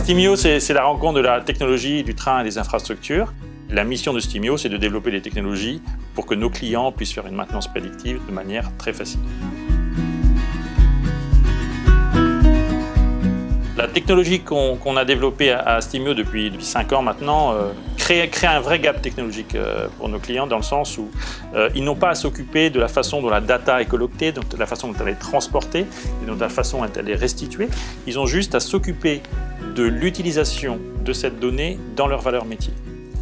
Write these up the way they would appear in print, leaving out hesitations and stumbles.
Stimio, c'est la rencontre de la technologie, du train et des infrastructures. La mission de Stimio, c'est de développer des technologies pour que nos clients puissent faire une maintenance prédictive de manière très facile. La technologie qu'on a développée à Stimio depuis 5 ans maintenant crée un vrai gap technologique pour nos clients, dans le sens où ils n'ont pas à s'occuper de la façon dont la data est collectée, de la façon dont elle est transportée, et de la façon dont elle est restituée. Ils ont juste à s'occuper de l'utilisation de cette donnée dans leur valeur métier,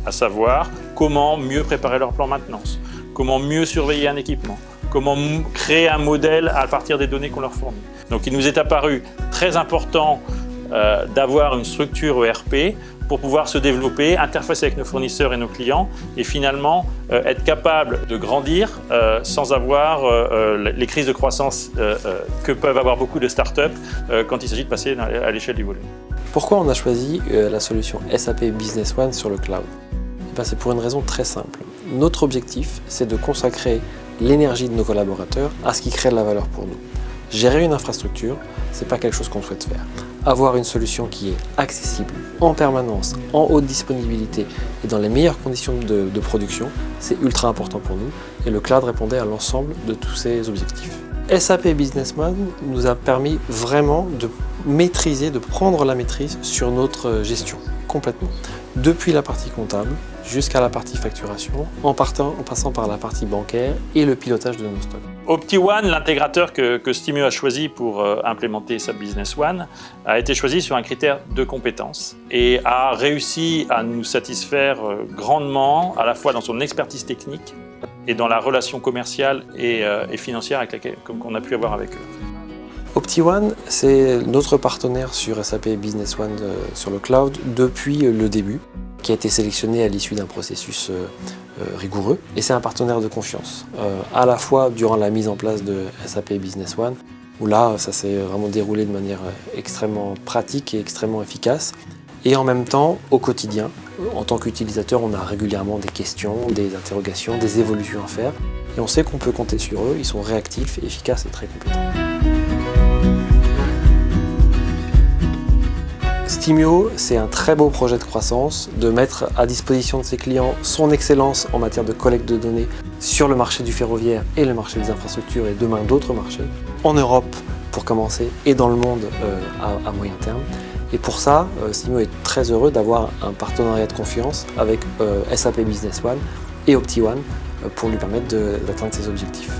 à savoir comment mieux préparer leur plan maintenance, comment mieux surveiller un équipement, comment créer un modèle à partir des données qu'on leur fournit. Donc il nous est apparu très important d'avoir une structure ERP pour pouvoir se développer, interfacer avec nos fournisseurs et nos clients et finalement être capable de grandir sans avoir les crises de croissance que peuvent avoir beaucoup de startups quand il s'agit de passer à l'échelle du volume. Pourquoi on a choisi la solution SAP Business One sur le cloud? C'est pour une raison très simple. Notre objectif, c'est de consacrer l'énergie de nos collaborateurs à ce qui crée de la valeur pour nous. Gérer une infrastructure, ce n'est pas quelque chose qu'on souhaite faire. Avoir une solution qui est accessible en permanence, en haute disponibilité et dans les meilleures conditions de production, c'est ultra important pour nous et le cloud répondait à l'ensemble de tous ces objectifs. SAP Business One nous a permis vraiment de maîtriser, de prendre la maîtrise sur notre gestion complètement. Depuis la partie comptable jusqu'à la partie facturation, en passant par la partie bancaire et le pilotage de nos stocks. OptiOne, l'intégrateur que Stimio a choisi pour implémenter SAP Business One, a été choisi sur un critère de compétence et a réussi à nous satisfaire grandement, à la fois dans son expertise technique et dans la relation commerciale et financière qu'on a pu avoir avec eux. OptiOne, c'est notre partenaire sur SAP Business One sur le cloud depuis le début, qui a été sélectionné à l'issue d'un processus rigoureux. Et c'est un partenaire de confiance, à la fois durant la mise en place de SAP Business One, où là, ça s'est vraiment déroulé de manière extrêmement pratique et extrêmement efficace. Et en même temps, au quotidien, en tant qu'utilisateur, on a régulièrement des questions, des interrogations, des évolutions à faire. Et on sait qu'on peut compter sur eux, ils sont réactifs, efficaces et très compétents. Stimio, c'est un très beau projet de croissance, de mettre à disposition de ses clients son excellence en matière de collecte de données sur le marché du ferroviaire et le marché des infrastructures et demain d'autres marchés, en Europe pour commencer et dans le monde à moyen terme. Et pour ça, Stimio est très heureux d'avoir un partenariat de confiance avec SAP Business One et OptiOne pour lui permettre d'atteindre ses objectifs.